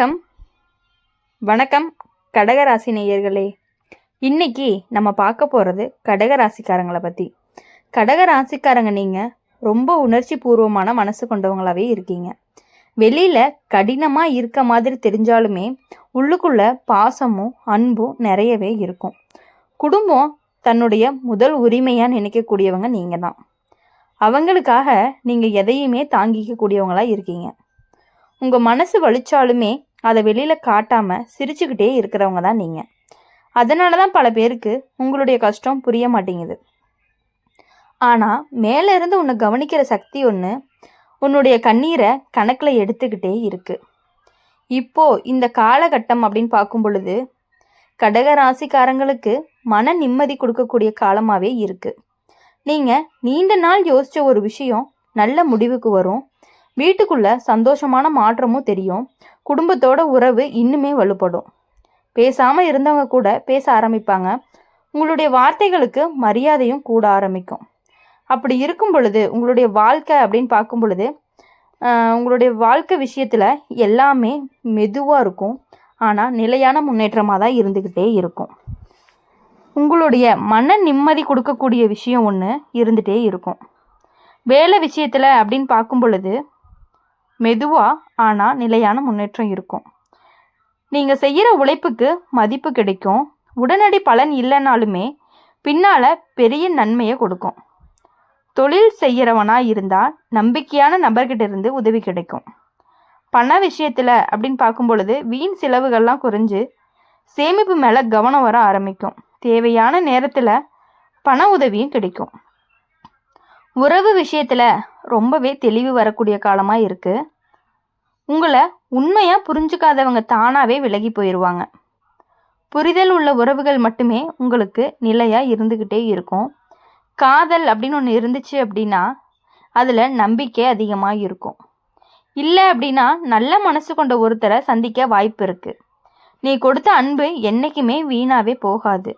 வணக்கம் வணக்கம் கடகராசி நேயர்களே. இன்னைக்கு நம்ம பார்க்க போகிறது கடகராசிக்காரங்களை பற்றி. கடகராசிக்காரங்க நீங்கள் ரொம்ப உணர்ச்சி பூர்வமான மனசு கொண்டவங்களாகவே இருக்கீங்க. வெளியில் கடினமாக இருக்க மாதிரி தெரிஞ்சாலுமே உள்ளுக்குள்ள பாசமும் அன்பும் நிறையவே இருக்கும். குடும்பம் தன்னுடைய முதல் உரிமையாக நினைக்கக்கூடியவங்க நீங்கள் தான். அவங்களுக்காக நீங்கள் எதையுமே தாங்கிக்கக்கூடியவங்களாக இருக்கீங்க. உங்கள் மனசு வலிச்சாலுமே அதை வெளியில் காட்டாமல் சிரிச்சுக்கிட்டே இருக்கிறவங்க தான் நீங்கள். அதனால தான் பல பேருக்கு உங்களுடைய கஷ்டம் புரிய மாட்டேங்குது. ஆனால் மேலே இருந்து உன்னை கவனிக்கிற சக்தி ஒன்று உன்னுடைய கண்ணீரை கணக்கில் எடுத்துக்கிட்டே இருக்குது. இப்போது இந்த காலகட்டம் அப்படின்னு பார்க்கும் பொழுது கடகராசிக்காரங்களுக்கு மன நிம்மதி கொடுக்கக்கூடிய காலமாகவே இருக்குது. நீங்கள் நீண்ட நாள் யோசித்த ஒரு விஷயம் நல்ல முடிவுக்கு வரும். வீட்டுக்குள்ள சந்தோஷமான மாற்றமும் தெரியும். குடும்பத்தோட உறவு இன்னுமே வலுப்படும். பேசாமல் இருந்தவங்க கூட பேச ஆரம்பிப்பாங்க. உங்களுடைய வார்த்தைகளுக்கு மரியாதையும் கூட ஆரம்பிக்கும். அப்படி இருக்கும் பொழுது உங்களுடைய வாழ்க்கை அப்படின்னு பார்க்கும் பொழுது உங்களுடைய வாழ்க்கை விஷயத்தில் எல்லாமே மெதுவாக இருக்கும். ஆனால் நிலையான முன்னேற்றமாக தான் இருந்துக்கிட்டே இருக்கும். உங்களுடைய மன நிம்மதி கொடுக்கக்கூடிய விஷயம் ஒன்று இருந்துகிட்டே இருக்கும். வேலை விஷயத்தில் அப்படின்னு பார்க்கும் பொழுது மெதுவாக ஆனால் நிலையான முன்னேற்றம் இருக்கும். நீங்கள் செய்கிற உழைப்புக்கு மதிப்பு கிடைக்கும். உடனடி பலன் இல்லைனாலுமே பின்னால் பெரிய நன்மையை கொடுக்கும். தொழில் செய்கிறவனாக இருந்தால் நம்பிக்கையான நபர்கிட்ட இருந்து உதவி கிடைக்கும். பண விஷயத்தில் அப்படின்னு பார்க்கும் பொழுது வீண் செலவுகள்லாம் குறைஞ்சு சேமிப்பு மேலே கவனம் வர ஆரம்பிக்கும். தேவையான நேரத்தில் பண உதவியும் கிடைக்கும். உறவு விஷயத்தில் ரொம்பவே தெளிவு வரக்கூடிய காலமாக இருக்குது. உங்களை உண்மையாக புரிஞ்சுக்காதவங்க தானாகவே விலகி போயிடுவாங்க. புரிதல் உள்ள உறவுகள் மட்டுமே உங்களுக்கு நிலையாக இருந்துக்கிட்டே இருக்கும். காதல் அப்படின்னு ஒன்று இருந்துச்சு அப்படின்னா அதில் நம்பிக்கை அதிகமாக இருக்கும். இல்லை அப்படின்னா நல்ல மனசு கொண்ட ஒருத்தரை சந்திக்க வாய்ப்பு இருக்குது. நீ கொடுத்த அன்பு என்றைக்குமே வீணாகவே போகாது.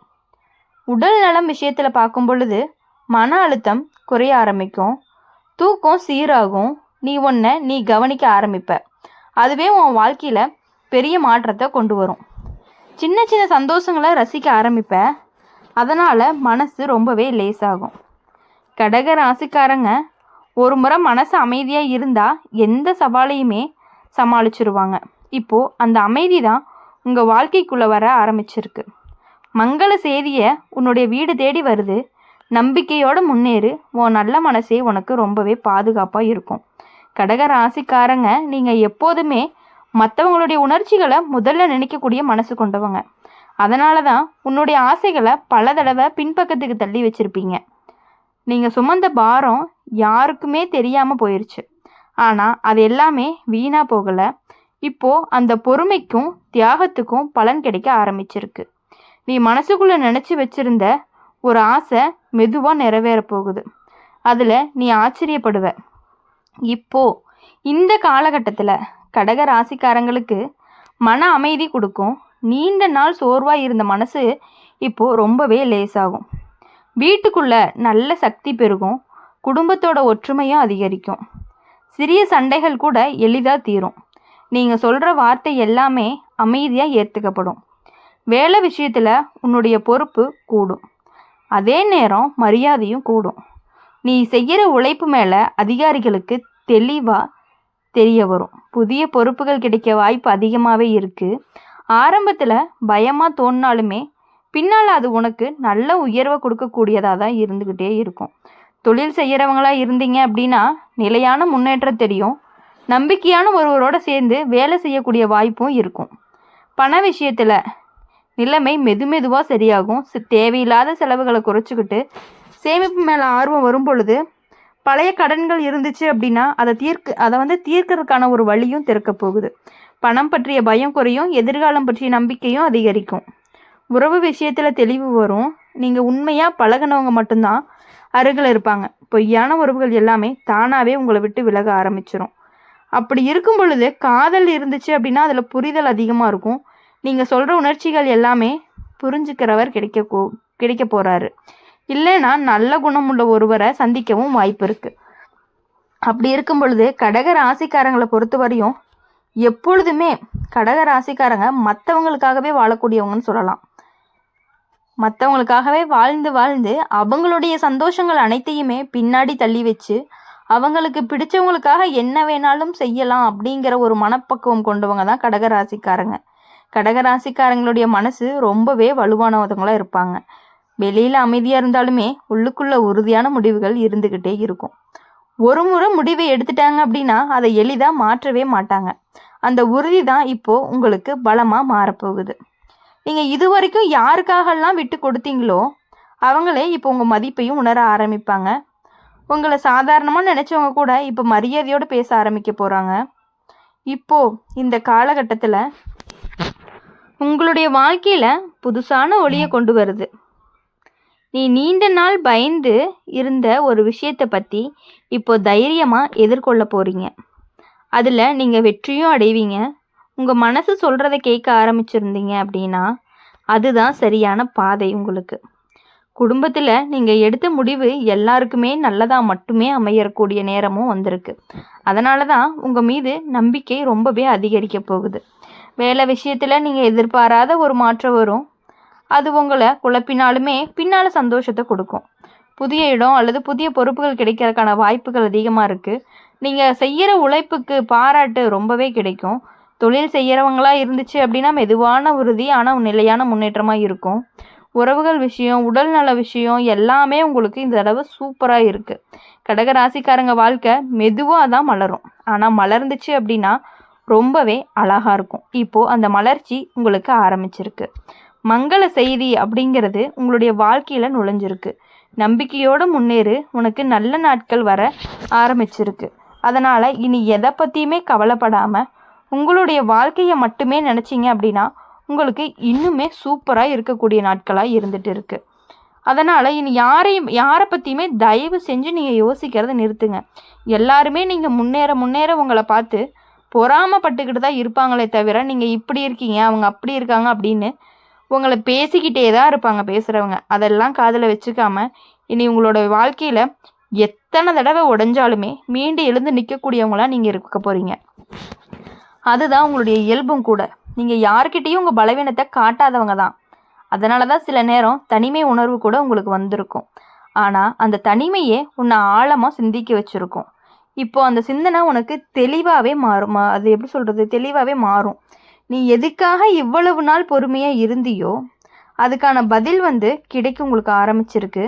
உடல் நலம் விஷயத்தில் பார்க்கும் பொழுது மன அழுத்தம் குறைய ஆரம்பிக்கும். தூக்கம் சீராகும். நீ கவனிக்க ஆரம்பிப்ப. அதுவே உன் வாழ்க்கையில் பெரிய மாற்றத்தை கொண்டு வரும். சின்ன சின்ன சந்தோஷங்களை ரசிக்க ஆரம்பிப்ப. அதனால் மனசு ரொம்பவே லேசாகும். கடக ராசிக்காரங்க ஒரு முறை மனசு அமைதியாக இருந்தால் எந்த சவாலையுமே சமாளிச்சிருவாங்க. இப்போது அந்த அமைதி தான் உங்கள் வாழ்க்கைக்குள்ளே வர ஆரம்பிச்சிருக்கு. மங்கள செய்தியை உன்னுடைய வீடு தேடி வருது. நம்பிக்கையோடு முன்னேறு. உன் நல்ல மனசே உனக்கு ரொம்பவே பாதுகாப்பாக இருக்கும். கடக ராசிக்காரங்க நீங்கள் எப்போதுமே மற்றவங்களுடைய உணர்ச்சிகளை முதல்ல நினைக்கக்கூடிய மனசு கொண்டவங்க. அதனால தான் உன்னுடைய ஆசைகளை பல தடவை பின்பக்கத்துக்கு தள்ளி வச்சுருப்பீங்க. நீங்கள் சுமந்த பாரம் யாருக்குமே தெரியாமல் போயிடுச்சு. ஆனால் அது எல்லாமே வீணாக போகலை. இப்போது அந்த பொறுமைக்கும் தியாகத்துக்கும் பலன் கிடைக்க ஆரம்பிச்சிருக்கு. நீ மனசுக்குள்ளே நினச்சி வச்சுருந்த ஒரு ஆசை மெதுவாக நிறைவேற போகுது. அதில் நீ ஆச்சரியப்படுவ. இப்போது இந்த காலகட்டத்தில் கடக ராசிக்காரங்களுக்கு மன அமைதி கொடுக்கும். நீண்ட நாள் சோர்வாக இருந்த மனசு இப்போது ரொம்பவே லேசாகும். வீட்டுக்குள்ளே நல்ல சக்தி பெருகும். குடும்பத்தோட ஒற்றுமையும் அதிகரிக்கும். சிறிய சண்டைகள் கூட எளிதாக தீரும். நீங்கள் சொல்கிற வார்த்தை எல்லாமே அமைதியாக ஏற்றுக்கப்படும். வேலை விஷயத்தில் உன்னுடைய பொறுப்பு கூடும். அதே நேரம் மரியாதையும் கூடும். நீ செய்கிற உழைப்பு மேலே அதிகாரிகளுக்கு தெளிவாக தெரிய வரும். புதிய பொறுப்புகள் கிடைக்க வாய்ப்பு அதிகமாகவே இருக்குது. ஆரம்பத்தில் பயமாக தோணினாலுமே பின்னால் அது உனக்கு நல்ல உயர்வை கொடுக்கக்கூடியதாக தான் இருந்துக்கிட்டே இருக்கும். தொழில் செய்கிறவங்களா இருந்தீங்க அப்படின்னா நிலையான முன்னேற்றம் தெரியும். நம்பிக்கையான ஒருவரோடு சேர்ந்து வேலை செய்யக்கூடிய வாய்ப்பும் இருக்கும். பண விஷயத்தில் நிலைமை மெதுவாக சரியாகும். தேவையில்லாத செலவுகளை குறைச்சிக்கிட்டு சேமிப்பு மேலே ஆர்வம் வரும் பொழுது பழைய கடன்கள் இருந்துச்சு அப்படின்னா அதை தீர்க்கிறதுக்கான ஒரு வழியும் திறக்க போகுது. பணம் பற்றிய பயம் குறையும். எதிர்காலம் பற்றிய நம்பிக்கையும் அதிகரிக்கும். உறவு விஷயத்தில் தெளிவு வரும். நீங்கள் உண்மையாக பழகினவங்க மட்டும்தான் அருகில் இருப்பாங்க. பொய்யான உறவுகள் எல்லாமே தானாகவே உங்களை விட்டு விலக ஆரம்பிச்சிடும். அப்படி இருக்கும் பொழுது காதல் இருந்துச்சு அப்படின்னா அதில் புரிதல் அதிகமாக இருக்கும். நீங்கள் சொல்கிற உணர்ச்சிகள் எல்லாமே புரிஞ்சுக்கிறவர் கிடைக்க போகிறாரு. இல்லைன்னா நல்ல குணமுள்ள ஒருவரை சந்திக்கவும் வாய்ப்பு இருக்குது. அப்படி இருக்கும் பொழுது கடக ராசிக்காரங்களை பொறுத்த வரையும் எப்பொழுதுமே கடக ராசிக்காரங்க மற்றவங்களுக்காகவே வாழக்கூடியவங்கன்னு சொல்லலாம். மற்றவங்களுக்காகவே வாழ்ந்து வாழ்ந்து அவங்களுடைய சந்தோஷங்கள் அனைத்தையுமே பின்னாடி தள்ளி வச்சு அவங்களுக்கு பிடிச்சவங்களுக்காக என்ன வேணாலும் செய்யலாம் அப்படிங்கிற ஒரு மனப்பக்குவம் கொண்டவங்க தான் கடகராசிக்காரங்க. கடகராசிக்காரங்களுடைய மனசு ரொம்பவே வலுவானவங்களாக இருப்பாங்க. வெளியில் அமைதியாக இருந்தாலுமே உள்ளுக்குள்ள உறுதியான முடிவுகள் இருந்துக்கிட்டே இருக்கும். ஒரு முறை முடிவை எடுத்துட்டாங்க அப்படின்னா அதை எளிதாக மாற்றவே மாட்டாங்க. அந்த உறுதி தான் இப்போது உங்களுக்கு பலமாக மாறப்போகுது. நீங்கள் இது வரைக்கும் யாருக்காகலாம் விட்டு கொடுத்தீங்களோ அவங்களே இப்போ உங்கள் மதிப்பையும் உணர ஆரம்பிப்பாங்க. உங்களை சாதாரணமாக நினச்சவங்க கூட இப்போ மரியாதையோடு பேச ஆரம்பிக்க போகிறாங்க. இப்போது இந்த காலகட்டத்தில் உங்களுடைய வாழ்க்கையில் புதுசான ஒளியை கொண்டு வருது. நீ நீண்ட நாள் பயந்து இருந்த ஒரு விஷயத்தை பற்றி இப்போ தைரியமாக எதிர்கொள்ள போகிறீங்க. அதில் நீங்கள் வெற்றியும் அடைவீங்க. உங்கள் மனசு சொல்கிறத கேட்க ஆரம்பிச்சிருந்தீங்க அப்படின்னா அதுதான் சரியான பாதை உங்களுக்கு. குடும்பத்தில் நீங்கள் எடுத்த முடிவு எல்லாருக்குமே நல்லதாக மட்டுமே அமையக்கூடிய நேரமும் வந்திருக்கு. அதனால தான் உங்கள் மீது நம்பிக்கை ரொம்பவே அதிகரிக்க போகுது. வேலை விஷயத்தில் நீங்கள் எதிர்பாராத ஒரு மாற்றம் வரும். அது உங்களை குழப்பினாலுமே பின்னால் சந்தோஷத்தை கொடுக்கும். புதிய இடம் அல்லது புதிய பொறுப்புகள் கிடைக்கிறதுக்கான வாய்ப்புகள் அதிகமாக இருக்குது. நீங்கள் செய்கிற உழைப்புக்கு பாராட்டு ரொம்பவே கிடைக்கும். தொழில் செய்கிறவங்களாக இருந்துச்சு அப்படின்னா மெதுவான உறுதி ஆனால் நிலையான முன்னேற்றமாக இருக்கும். உறவுகள் விஷயம், உடல் நல விஷயம் எல்லாமே உங்களுக்கு இந்த தடவை சூப்பராக இருக்குது. கடகராசிக்காரங்க வாழ்க்கை மெதுவாக தான் மலரும். ஆனால் மலர்ந்துச்சு அப்படின்னா ரொம்பவே அழகாக இருக்கும். இப்போது அந்த மலர்ச்சி உங்களுக்கு ஆரம்பிச்சிருக்கு. மங்கள செய்தி அப்படிங்கிறது உங்களுடைய வாழ்க்கையில் நுழைஞ்சிருக்கு. நம்பிக்கையோடு முன்னேறு. உனக்கு நல்ல நாட்கள் வர ஆரம்பிச்சிருக்கு. அதனால் இனி எதை பற்றியுமே கவலைப்படாமல் உங்களுடைய வாழ்க்கையை மட்டுமே நினச்சிங்க அப்படின்னா உங்களுக்கு இன்னுமே சூப்பராக இருக்கக்கூடிய நாட்களாக இருந்துகிட்டு இருக்குது. அதனால் இனி யாரை பற்றியுமே தயவு செஞ்சு நீங்கள் யோசிக்கிறத நிறுத்துங்க. எல்லாருமே நீங்கள் முன்னேற உங்களை பார்த்து பொறாமப்பட்டுக்கிட்டு தான் இருப்பாங்களே தவிர நீங்கள் இப்படி இருக்கீங்க அவங்க அப்படி இருக்காங்க அப்படின்னு உங்களை பேசிக்கிட்டே தான் இருப்பாங்க பேசுகிறவங்க. அதெல்லாம் காதில் வச்சுக்காம இனி உங்களோட வாழ்க்கையில் எத்தனை தடவை உடைஞ்சாலுமே மீண்டு எழுந்து நிற்கக்கூடியவங்களாம் நீங்கள் இருக்க போகிறீங்க. அதுதான் உங்களுடைய இயல்பும் கூட. நீங்கள் யார்கிட்டையும் உங்கள் பலவீனத்தை காட்டாதவங்க தான். அதனால தான் சில நேரம் தனிமை உணர்வு கூட உங்களுக்கு வந்திருக்கும். ஆனால் அந்த தனிமையே உன்னை ஆழமாக சிந்திக்க வச்சுருக்கும். இப்போது அந்த சிந்தனை உனக்கு தெளிவாகவே மாறும். அது எப்படி சொல்கிறது, தெளிவாகவே மாறும். நீ எதுக்காக இவ்வளவு நாள் பொறுமையாக இருந்தியோ அதுக்கான பதில் கிடைக்க உங்களுக்கு ஆரம்பிச்சிருக்கு.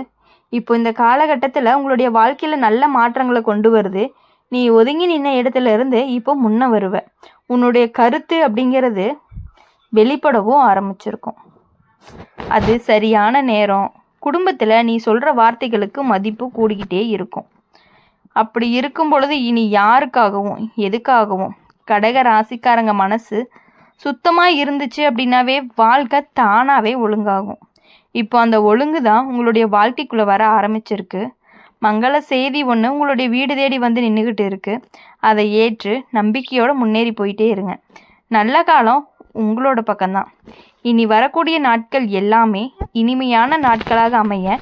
இப்போ இந்த காலகட்டத்தில் உங்களுடைய வாழ்க்கையில் நல்ல மாற்றங்களை கொண்டு வருது. நீ ஒதுங்கி நின்ன இடத்துல இருந்து இப்போ முன்ன வருவ. உன்னுடைய கருத்து அப்படிங்கிறது வெளிப்படவும் ஆரம்பிச்சிருக்கும். அது சரியான நேரம். குடும்பத்தில் நீ சொல்கிற வார்த்தைகளுக்கு மதிப்பு கூடிக்கிட்டே இருக்கும். அப்படி இருக்கும் பொழுது இனி யாருக்காகவும் எதுக்காகவும் கடக ராசிக்காரங்க மனசு சுத்தமாக இருந்துச்சு அப்படின்னாவே வாழ்க்கை தானாகவே ஒழுங்காகும். இப்போ அந்த ஒழுங்கு தான் உங்களுடைய வாழ்க்கைக்குள்ளே வர ஆரம்பிச்சிருக்கு. மங்கள செய்தி ஒன்று உங்களுடைய வீடு தேடி நின்றுக்கிட்டு இருக்குது. அதை ஏற்று நம்பிக்கையோடு முன்னேறி போயிட்டே இருங்க. நல்ல காலம் உங்களோட பக்கம்தான். இனி வரக்கூடிய நாட்கள் எல்லாமே இனிமையான நாட்களாக அமைய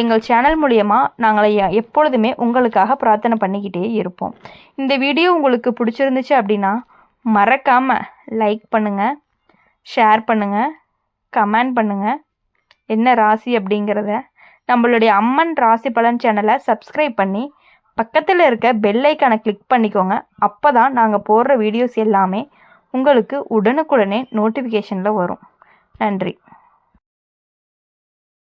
எங்கள் சேனல் மூலயமா நாங்கள் எப்பொழுதுமே உங்களுக்காக பிரார்த்தனை பண்ணிக்கிட்டே இருப்போம். இந்த வீடியோ உங்களுக்கு பிடிச்சிருந்துச்சு அப்படின்னா மறக்காமல் லைக் பண்ணுங்கள், ஷேர் பண்ணுங்கள், கமெண்ட் பண்ணுங்கள். என்ன ராசி அப்படிங்கிறத நம்மளுடைய அம்மன் ராசி பலன் சேனலை சப்ஸ்கிரைப் பண்ணி பக்கத்தில் இருக்க பெல் ஐக்கானை கிளிக் பண்ணிக்கோங்க. அப்போ தான் நாங்கள் போடுற வீடியோஸ் எல்லாமே உங்களுக்கு உடனுக்குடனே நோட்டிஃபிகேஷனில் வரும். நன்றி.